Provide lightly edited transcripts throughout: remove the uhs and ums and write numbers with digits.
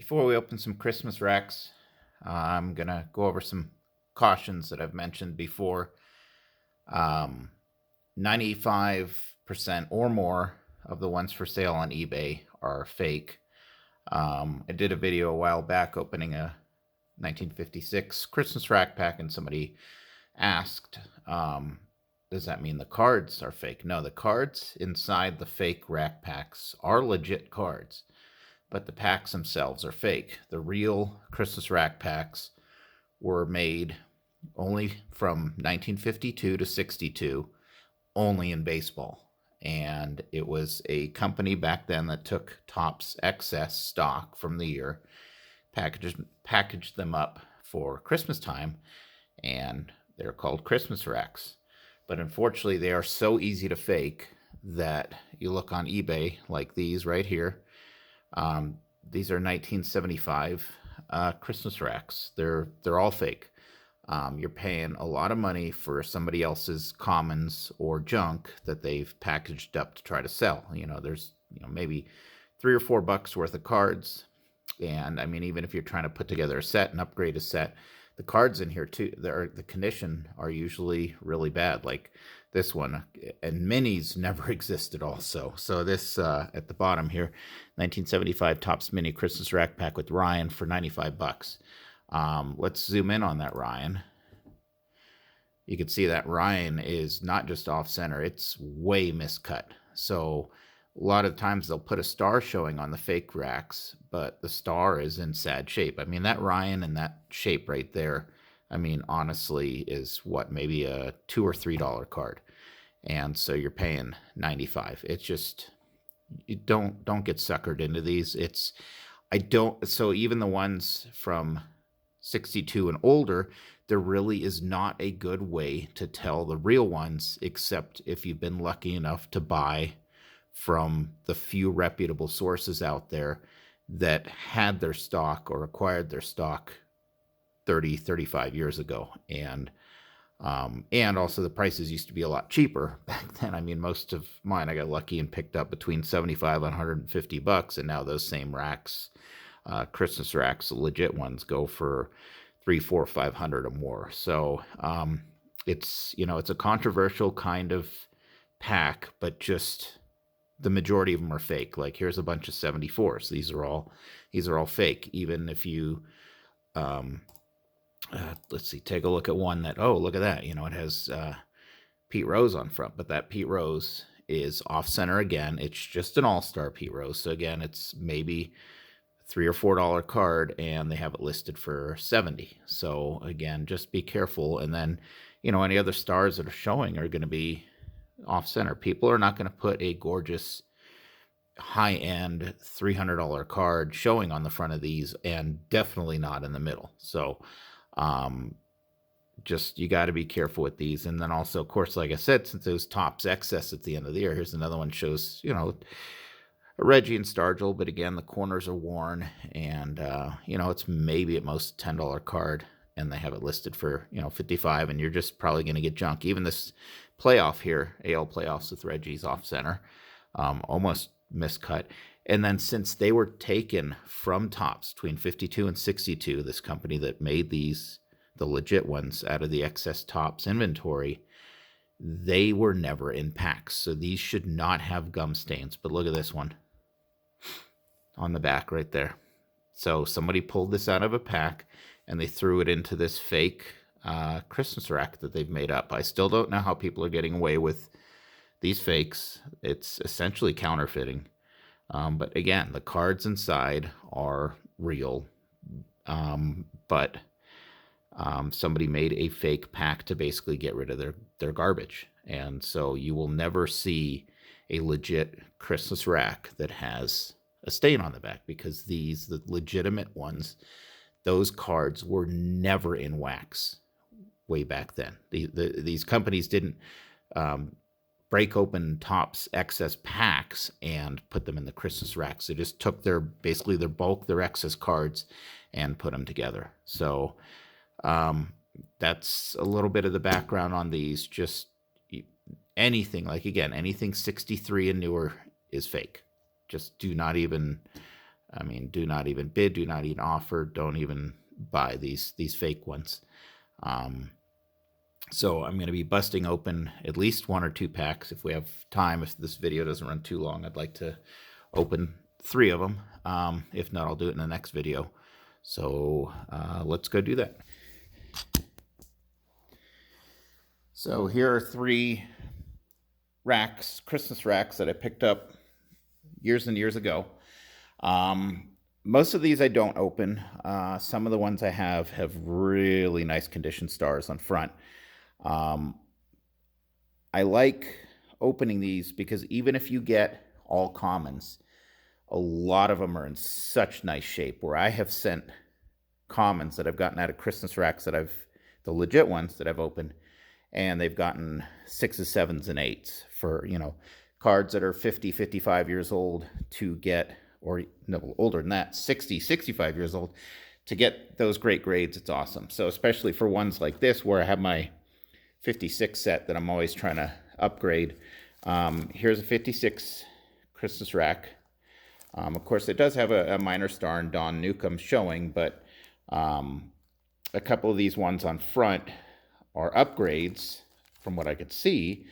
Before we open some Christmas racks, I'm going to go over some cautions that I've mentioned before. 95% or more of the ones for sale on eBay are fake. I did a video a while back opening a 1956 Christmas rack pack, and somebody asked, does that mean the cards are fake? No, the cards inside the fake rack packs are legit cards, but the packs themselves are fake. The real Christmas rack packs were made only from 1952 to 62, only in baseball. And it was a company back then that took Topps excess stock from the year, packaged them up for Christmas time, and they're called Christmas racks. But unfortunately, they are so easy to fake that you look on eBay, like these right here. These are 1975 Christmas racks. They're all fake. You're paying a lot of money for somebody else's commons or junk that they've packaged up to try to sell. There's maybe $3 or $4 worth of cards, and I mean, even if you're trying to put together a set and upgrade a set, the cards in here too, the condition are usually really bad, like this one. And minis never existed also. So this at the bottom here, 1975 Topps Mini Christmas Rack Pack with Ryan for $95. Let's zoom in on that Ryan. You can see that Ryan is not just off center, it's way miscut. So a lot of times they'll put a star showing on the fake racks, but the star is in sad shape. I mean, that Ryan and that shape right there, I mean, honestly, is what, maybe a $2 or $3 card. And so you're paying $95. It's just, you don't get suckered into these. So even the ones from 62 and older, there really is not a good way to tell the real ones, except if you've been lucky enough to buy from the few reputable sources out there that had their stock or acquired their stock 30, 35 years ago. And also the prices used to be a lot cheaper back then. I mean, most of mine I got lucky and picked up between 75 and $150, and now those same racks, Christmas racks, the legit ones, go for $300, $400, $500 or more. So it's a controversial kind of pack, but just the majority of them are fake. Like, here's a bunch of 74s. These are all fake. Even if you let's see, take a look at one that, oh, look at that, it has Pete Rose on front, but that Pete Rose is off center again. It's just an all-star Pete Rose. So again, it's maybe $3 or $4 card, and they have it listed for $70. So again, just be careful. And then, any other stars that are showing are going to be off center. People are not going to put a gorgeous high-end $300 card showing on the front of these, and definitely not in the middle. So just, you got to be careful with these. And then also, of course, like I said, since those Topps excess at the end of the year, here's another one, shows a Reggie and Stargell, but again, the corners are worn, and it's maybe at most $10 card, and they have it listed for $55, and you're just probably going to get junk. Even this playoff here, AL playoffs with Reggie's off center, almost miscut. And then, since they were taken from Topps between 52 and 62, this company that made these, the legit ones, out of the excess Topps inventory, they were never in packs. So these should not have gum stains. But look at this one on the back right there. So somebody pulled this out of a pack, and they threw it into this fake Christmas rack that they've made up. I still don't know how people are getting away with these fakes. It's essentially counterfeiting. But again, the cards inside are real. But somebody made a fake pack to basically get rid of their garbage. And so you will never see a legit Christmas rack that has a stain on the back, because the legitimate ones, those cards were never in wax way back then. These companies didn't break open Topps excess packs and put them in the Christmas racks. They just took their excess cards and put them together. So that's a little bit of the background on these. Just anything, like, again, anything 63 and newer is fake. Just do not even I mean, do not even bid, do not even offer, don't even buy these fake ones. So I'm going to be busting open at least 1 or 2 packs if we have time. If this video doesn't run too long, I'd like to open 3 of them. If not, I'll do it in the next video. So let's go do that. So here are 3 racks, Christmas racks that I picked up years and years ago. Most of these I don't open. Some of the ones I have really nice condition stars on front. I like opening these because even if you get all commons, a lot of them are in such nice shape, where I have sent commons that I've gotten out of Christmas racks that the legit ones that I've opened, and they've gotten 6s, 7s, and 8s for, you know, cards that are 50, 55 years old to get, or no, older than that, 60, 65 years old, to get those great grades. It's awesome. So especially for ones like this, where I have my 56 set that I'm always trying to upgrade. Here's a 56 Christmas rack. Of course, it does have a minor star in Don Newcomb showing, but a couple of these ones on front are upgrades, from what I could see,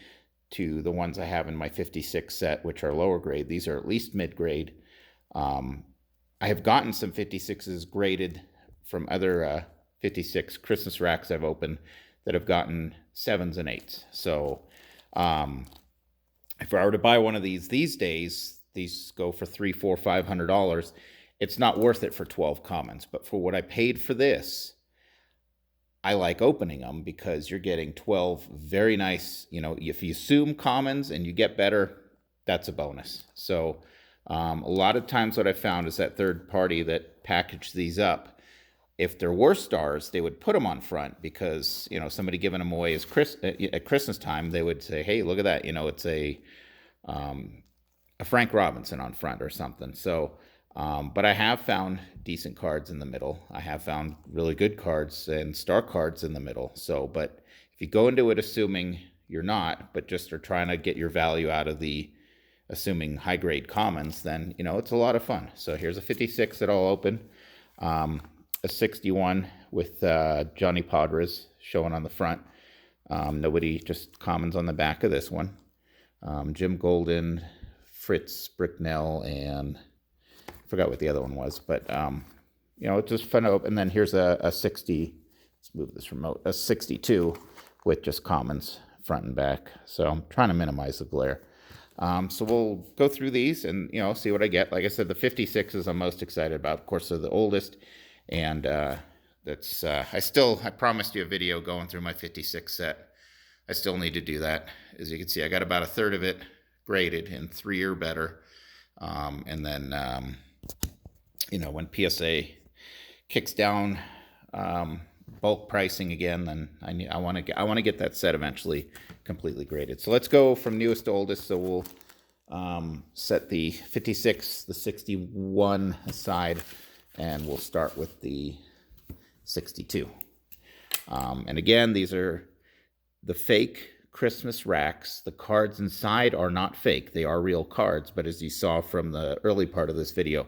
to the ones I have in my 56 set, which are lower grade. These are at least mid-grade. I have gotten some 56s graded from other 56 Christmas racks I've opened that have gotten 7s and 8s. So if I were to buy one of these days, these go for $300, $400, $500. It's not worth it for 12 commons. But for what I paid for this, I like opening them because you're getting 12 very nice, you know, if you assume commons and you get better, that's a bonus. So a lot of times what I found is that third party that packaged these up, if there were stars, they would put them on front because, you know, somebody giving them away at Christmas time, they would say, hey, look at that, you know, it's a Frank Robinson on front or something. So, but I have found decent cards in the middle. I have found really good cards and star cards in the middle. So, but if you go into it assuming you're not, but just are trying to get your value out of the assuming high grade commons, then, you know, it's a lot of fun. So here's a 56 that I'll open. A 61 with Johnny Padres showing on the front. Nobody, just commons on the back of this one. Jim Golden, Fritz Bricknell, and I forgot what the other one was, but you know, it's just fun to open. And then here's a 60, let's move this remote, a 62 with just commons front and back. So I'm trying to minimize the glare. So we'll go through these and, you know, see what I get. Like I said, the 56s I'm most excited about. Of course, they're the oldest. And that's, I promised you a video going through my 56 set. I still need to do that. As you can see, I got about a third of it graded in 3 or better. And then, you know, when PSA kicks down bulk pricing again, then I want to get that set eventually completely graded. So let's go from newest to oldest. So we'll set the 56, the 61 aside, and we'll start with the 62. And again, these are the fake Christmas racks. The cards inside are not fake. They are real cards, but as you saw from the early part of this video,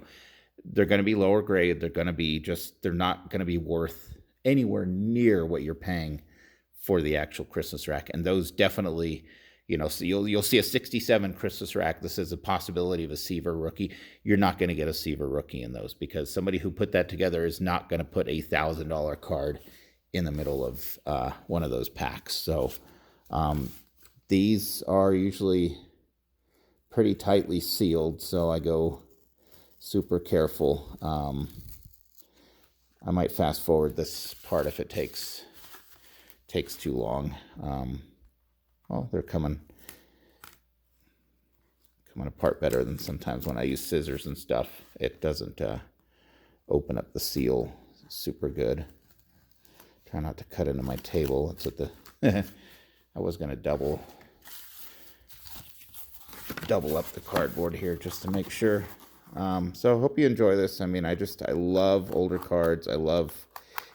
they're going to be lower grade. They're going to be they're not going to be worth anywhere near what you're paying for the actual Christmas rack. And those definitely, you know, so you'll see a 67 Christmas rack. This is a possibility of a Seaver rookie. You're not going to get a Seaver rookie in those because somebody who put that together is not going to put a $1,000 card in the middle of one of those packs. So these are usually pretty tightly sealed, so I go super careful. I might fast forward this part if it takes too long. Oh, they're coming apart better than sometimes when I use scissors and stuff. It doesn't open up the seal super good. Try not to cut into my table. That's what the I was going to double up the cardboard here just to make sure. So I hope you enjoy this. I mean, I love older cards. I love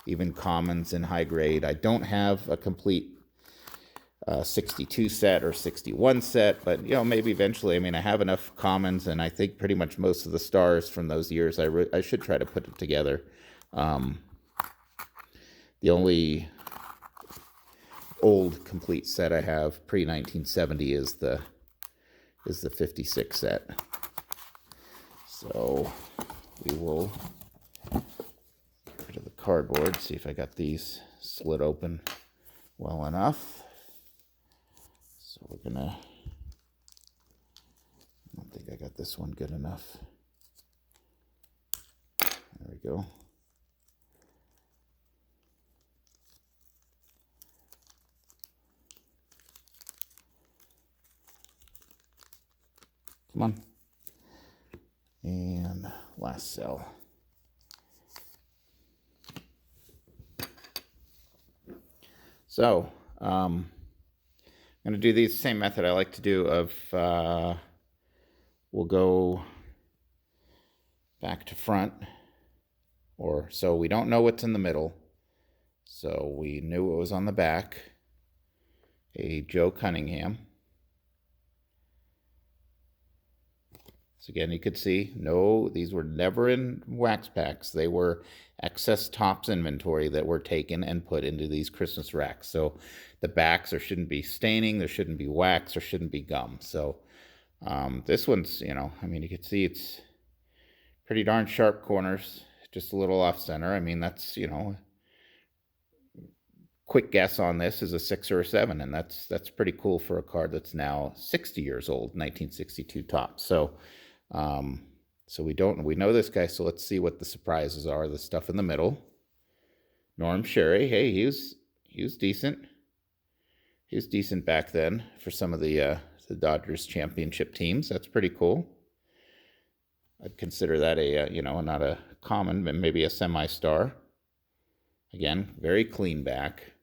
even commons in high grade. I don't have a complete 62 set or 61 set, but maybe eventually. I mean, I have enough commons, and I think pretty much most of the stars from those years. I should try to put it together. The only old complete set I have pre 1970 is the 56 set. So we will get rid of the cardboard. See if I got these slid open well enough. So we're gonna, I don't think I got this one good enough. There we go. Come on. And last cell. So, I'm going to do the same method I like to do of, we'll go back to front, so we don't know what's in the middle. So we knew it was on the back, a Joe Cunningham. So again, you could see, no, these were never in wax packs. They were excess tops inventory that were taken and put into these Christmas racks. So the backs, there shouldn't be staining, there shouldn't be wax, there shouldn't be gum. So this one's, I mean, you can see it's pretty darn sharp corners, just a little off center. I mean, that's, quick guess on this is a 6 or a 7, and that's pretty cool for a card that's now 60 years old, 1962 top. So so we know this guy, so let's see what the surprises are. The stuff in the middle. Norm Sherry, hey, he was decent. He was decent back then for some of the Dodgers championship teams. That's pretty cool. I'd consider that a not a common, but maybe a semi-star. Again, very clean back.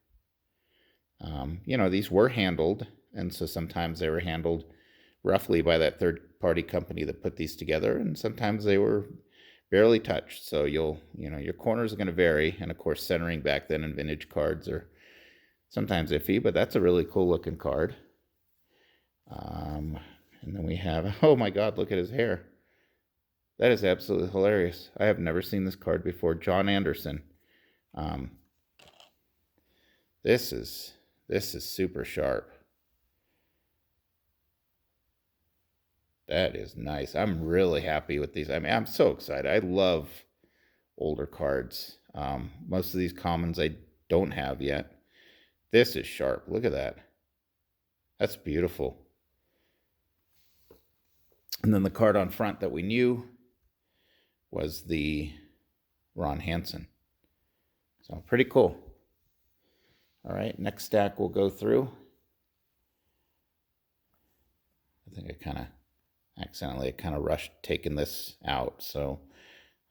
These were handled, and so sometimes they were handled roughly by that third-party company that put these together, and sometimes they were barely touched. So your corners are going to vary, and of course, centering back then in vintage cards are sometimes iffy, but that's a really cool-looking card. And then we have, oh my God, look at his hair. That is absolutely hilarious. I have never seen this card before. John Anderson. This is super sharp. That is nice. I'm really happy with these. I mean, I'm so excited. I love older cards. Most of these commons I don't have yet. This is sharp. Look at that. That's beautiful. And then the card on front that we knew was the Ron Hansen. So pretty cool. All right, next stack we'll go through. I think I accidentally rushed taking this out, so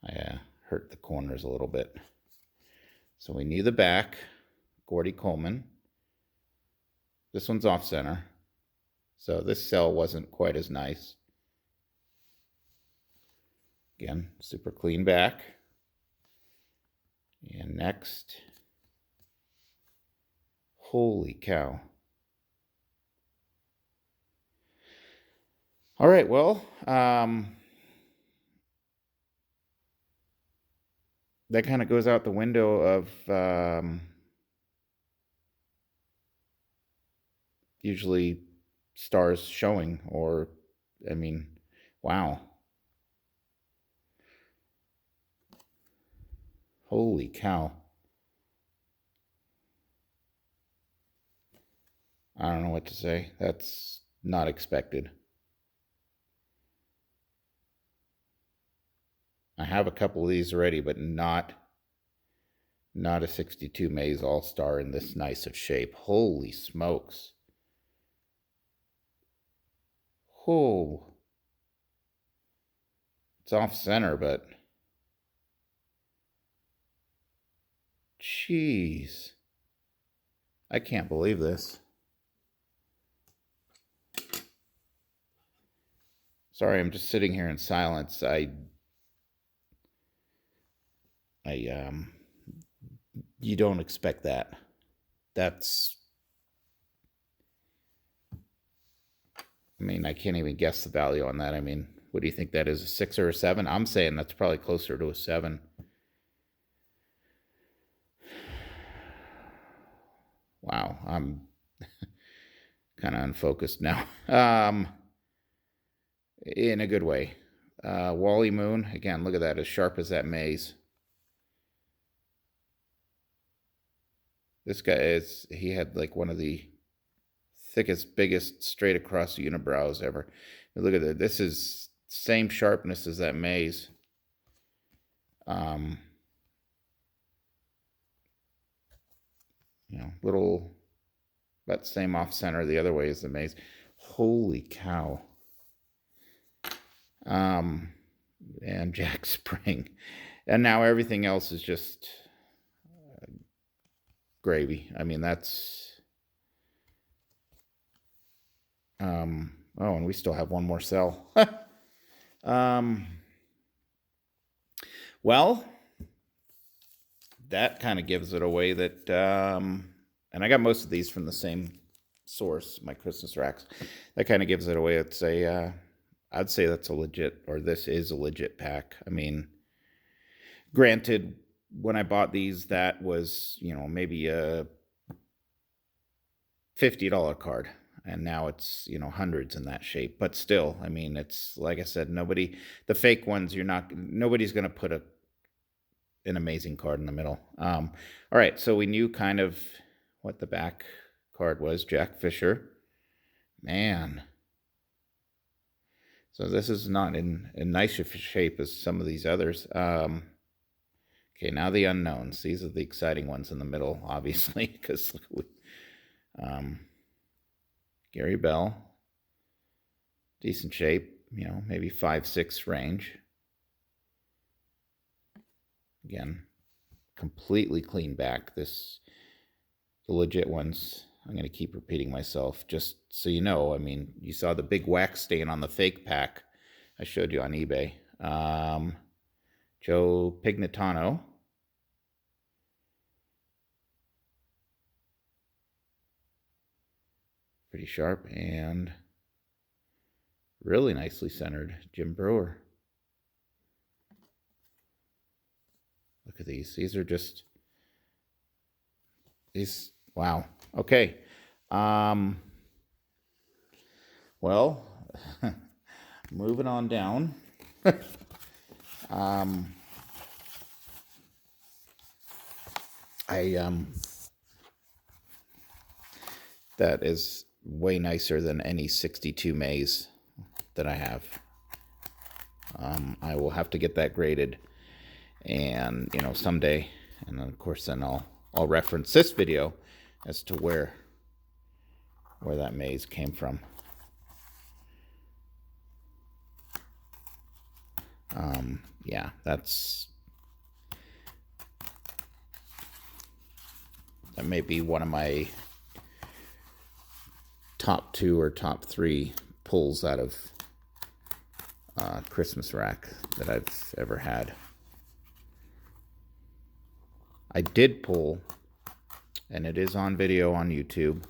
I hurt the corners a little bit. So we knew the back, Gordy Coleman. This one's off center, so this cell wasn't quite as nice. Again, super clean back. And next, holy cow. All right, well, that kind of goes out the window of usually stars showing, or, I mean, wow. Holy cow. I don't know what to say. That's not expected. I have a couple of these already, but not a 62 Maze All-Star in this nice of shape. Holy smokes. Oh. It's off center, but jeez. I can't believe this. Sorry, I'm just sitting here in silence. You don't expect that. That's I mean, I can't even guess the value on that. I mean, what do you think that is, a 6 or a 7? I'm saying that's probably closer to a 7. Wow, I'm kind of unfocused now. In a good way. Wally Moon, again, look at that, as sharp as that maze. This guy he had like one of the thickest, biggest straight across unibrows ever. Look at that. This is same sharpness as that maze. You know, little, about same off center the other way as the maze. Holy cow. And Jack Spring. And now everything else is just gravy. I mean, that's... oh, and we still have one more cell. Well, that kind of gives it away that, and I got most of these from the same source, my Christmas racks. That kind of gives it away. It's a, I'd say that's a legit, or this is a legit pack. I mean, granted, when I bought these, that was, you know, maybe a $50 card. And now it's, you know, hundreds in that shape. But still, I mean, it's, like I said, the fake ones, nobody's going to put an amazing card in the middle. All right, so we knew kind of what the back card was, Jack Fisher. Man. So this is not in nice shape as some of these others. Okay, now the unknowns. These are the exciting ones in the middle, obviously, because Gary Bell, decent shape, you know, maybe 5-6 range. Again, completely clean back. The legit ones, I'm going to keep repeating myself just so you know. I mean, you saw the big wax stain on the fake pack I showed you on eBay. Joe Pignatano. Pretty sharp and really nicely centered, Jim Brewer. Look at these. These are just these. Wow. Okay. Well, moving on down. That is way nicer than any 62 maze that I have. I will have to get that graded, and you know, someday, and then of course then I'll reference this video as to where that maze came from. Yeah, that may be one of my top 2 or top 3 pulls out of Christmas rack that I've ever had. I did pull, and it is on video on YouTube,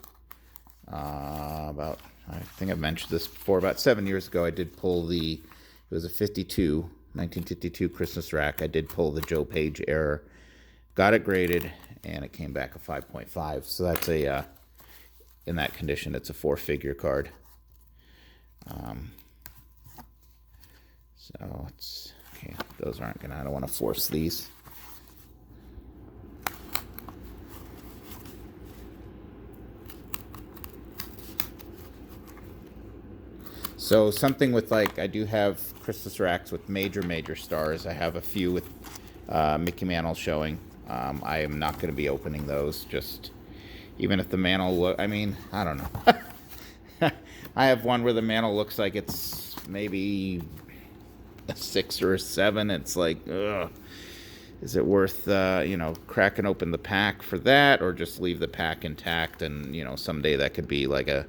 about, I think I've mentioned this before, about 7 years ago I did pull it was a 1952 Christmas rack. I did pull the Joe Page error, got it graded, and it came back a 5.5. So that's in that condition, it's a 4-figure card. So it's, okay, those aren't gonna, I don't want to force these. So something with, like, I do have Christmas racks with major stars. I have a few with Mickey Mantle showing. I am not going to be opening those, just even if the mantle I mean, I don't know. I have one where the mantle looks like it's maybe a 6 or a 7. It's like, ugh, is it worth you know, cracking open the pack for that, or just leave the pack intact? And you know, someday that could be like a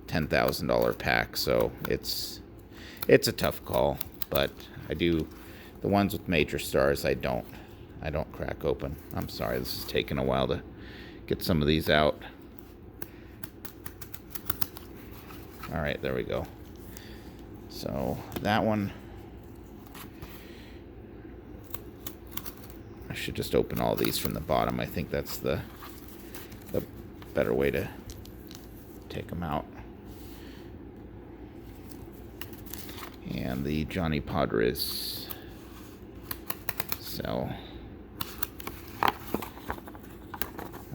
$10,000 pack. So it's a tough call, but I do, the ones with major stars, I don't crack open. I'm sorry, this is taking a while to get some of these out. All right, there we go. So that one, I should just open all these from the bottom. I think that's the better way to take them out. And the Johnny Padres cell.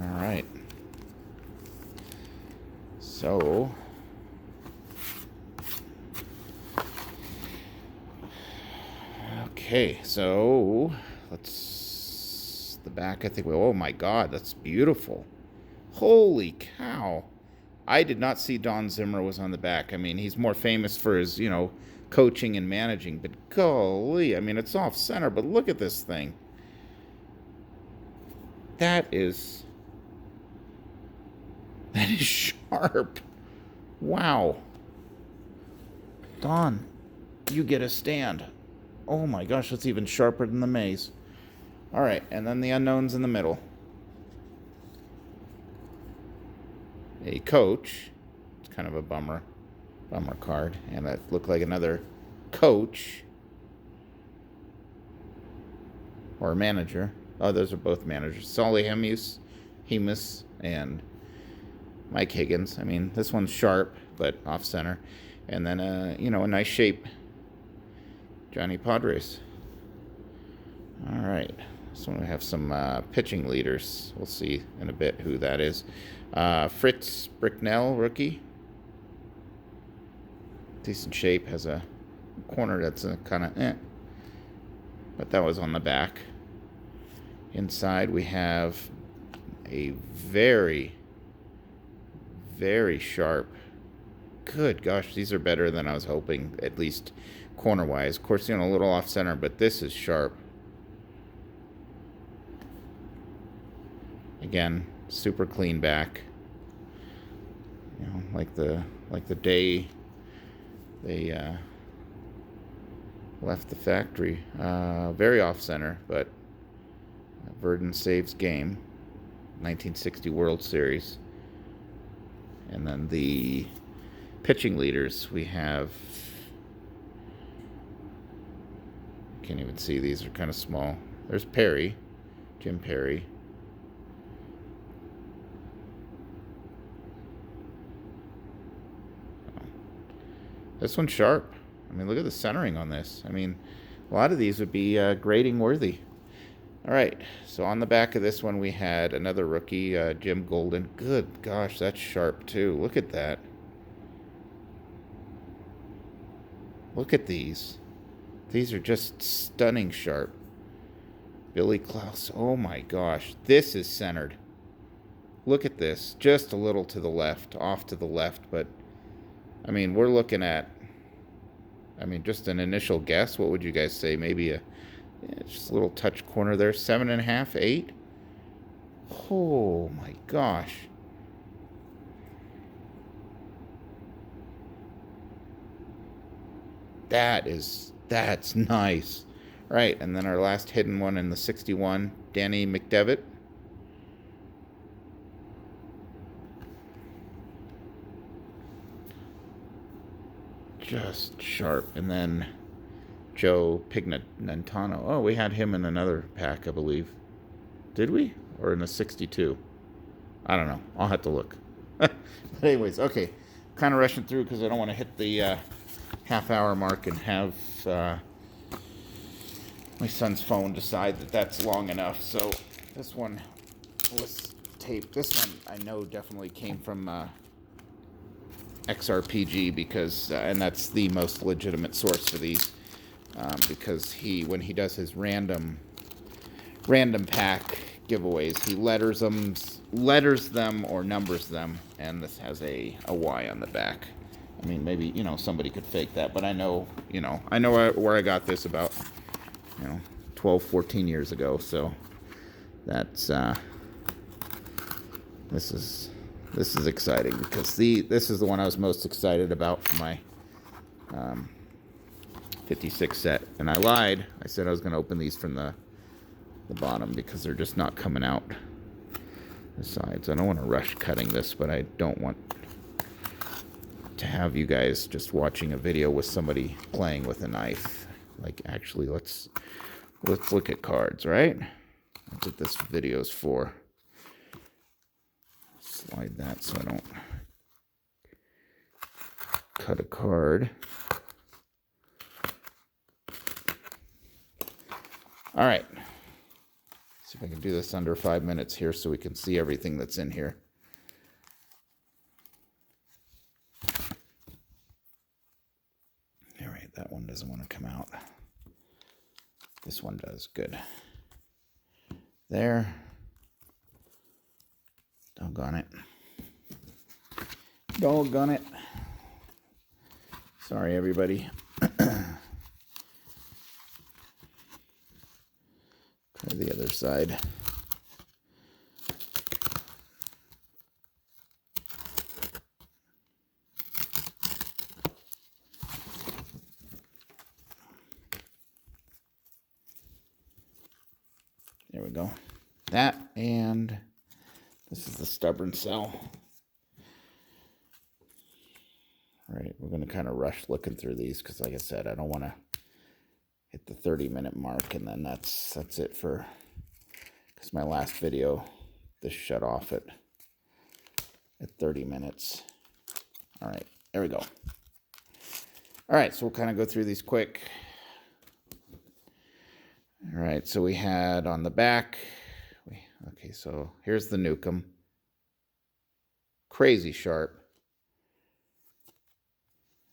All right. So okay, so let's the back. I think. Oh my God, that's beautiful. Holy cow! I did not see Don Zimmer was on the back. I mean, he's more famous for his, coaching and managing. But golly, I mean, it's off center. But look at this thing. That is sharp. Wow. Don, you get a stand. Oh my gosh, that's even sharper than the maze. All right, and then the unknowns in the middle. A coach. It's kind of a bummer card. And that looked like another coach. Or a manager. Oh, those are both managers. Solly Hemus, and Mike Higgins. I mean, this one's sharp, but off center. And then, a nice shape. Johnny Padres. All right. So we have some pitching leaders. We'll see in a bit who that is. Fritz Bricknell, rookie. Decent shape. Has a corner that's kind of but that was on the back. Inside we have a very, very sharp. Good gosh, these are better than I was hoping, at least corner-wise. Of course, a little off-center, but this is sharp. Again, super clean back. Like the day they left the factory. Very off-center, but Verdon saves game. 1960 World Series. And then the pitching leaders, we have, can't even see, these are kind of small. There's Perry, Jim Perry. This one's sharp. I mean, look at the centering on this. I mean, a lot of these would be grading worthy. All right, so on the back of this one, we had another rookie, Jim Golden. Good gosh, that's sharp too. Look at that. Look at these. These are just stunning sharp. Billy Klaus. Oh my gosh, this is centered. Look at this. Just a little to the left, off to the left, but I mean, we're looking at, just an initial guess. What would you guys say? Maybe just a little touch corner there. 7.5, 8. Oh my gosh. That's nice. Right, and then our last hidden one in the 61, Danny McDevitt. Just sharp. And then Joe Pignatano. Oh, we had him in another pack, I believe. Did we? Or in a 62? I don't know. I'll have to look. But anyways, okay. Kind of rushing through because I don't want to hit the half-hour mark and have my son's phone decide that that's long enough. So this one was taped. This one I know definitely came from XRPG because, and that's the most legitimate source for these, because when he does his random pack giveaways, he letters them or numbers them, and this has a Y on the back. I mean, maybe, somebody could fake that, but I know where I got this about, 12, 14 years ago. So that's, this is exciting because this is the one I was most excited about for my 56 set. And I lied. I said I was going to open these from the bottom because they're just not coming out the sides. I don't want to rush cutting this, but I don't want to have you guys just watching a video with somebody playing with a knife. Like, actually, let's look at cards, right? That's what this video is for. Slide that so I don't cut a card. All right. See if I can do this under 5 minutes here so we can see everything that's in here. All right, that one doesn't want to come out. This one does. Good. There. Doggone it. Doggone it. Sorry, everybody. Try the other side. There we go. That, and this is the stubborn cell. All right, we're going to kind of rush looking through these because, like I said, I don't want to hit the 30-minute mark, and then that's it for, because my last video, this shut off at 30 minutes. All right, there we go. All right, so we'll kind of go through these quick. All right, so we had on the back, okay, so here's the Nukem. Crazy sharp.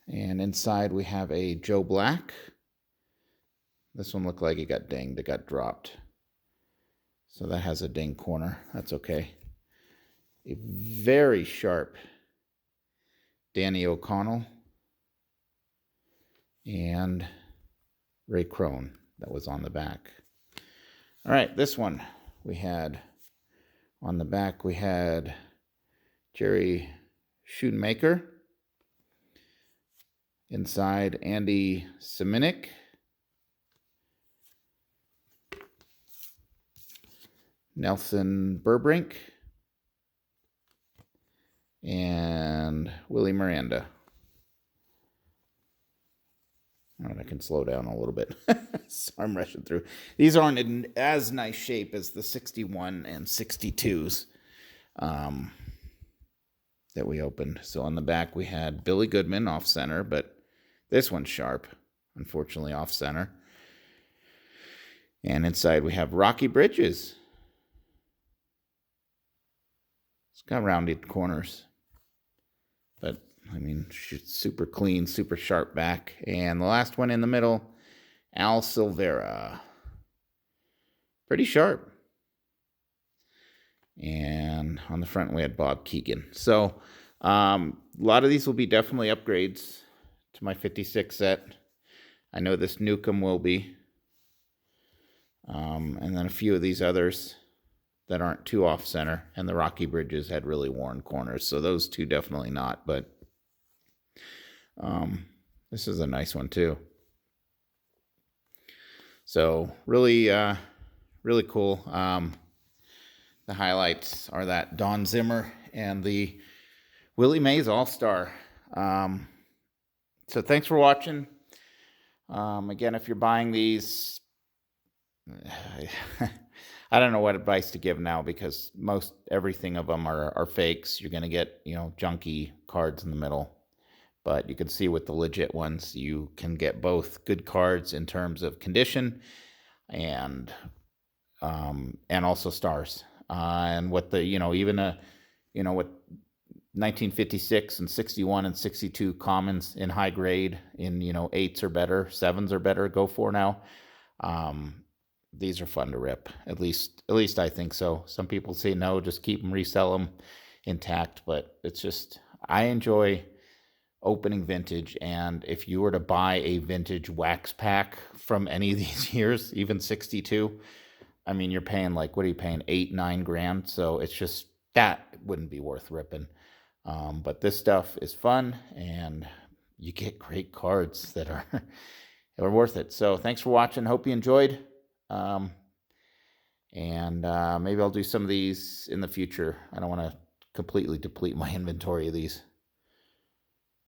And inside we have a Joe Black. This one looked like it got dinged, it got dropped. So that has a ding corner, that's okay. A very sharp Danny O'Connell and Ray Crone that was on the back. All right, this one we had on the back, we had Jerry Schoonmaker. Inside, Andy Seminick. Nelson Burbrink. And Willie Miranda. All right, I can slow down a little bit. So I'm rushing through. These aren't in as nice shape as the 61 and 62s that we opened. So on the back, we had Billy Goodman off center, but this one's sharp, unfortunately off center. And inside we have Rocky Bridges. It's got rounded corners, but I mean, super clean, super sharp back. And the last one in the middle, Al Silvera. Pretty sharp. And on the front we had Bob Keegan. So a lot of these will be definitely upgrades to my 56 set. I know this Nukem will be. And then a few of these others that aren't too off center. And the Rocky Bridges had really worn corners. So those two definitely not. But this is a nice one too. So really, really cool. The highlights are that Don Zimmer and the Willie Mays All-Star. So thanks for watching. Again, if you're buying these, I don't know what advice to give now because everything of them are fakes. You're going to get, junky cards in the middle. But you can see with the legit ones, you can get both good cards in terms of condition and also stars. And what the, even what 1956 and 61 and 62 commons in high grade in, 8s or better, 7s or better go for now. These are fun to rip. At least I think so. Some people say no, just keep them, resell them intact. But it's just, I enjoy opening vintage. And if you were to buy a vintage wax pack from any of these years, even 62, I mean, you're paying what are you paying? 8-9 grand. So it's just, that wouldn't be worth ripping. But this stuff is fun and you get great cards that are worth it. So thanks for watching. Hope you enjoyed. And maybe I'll do some of these in the future. I don't want to completely deplete my inventory of these.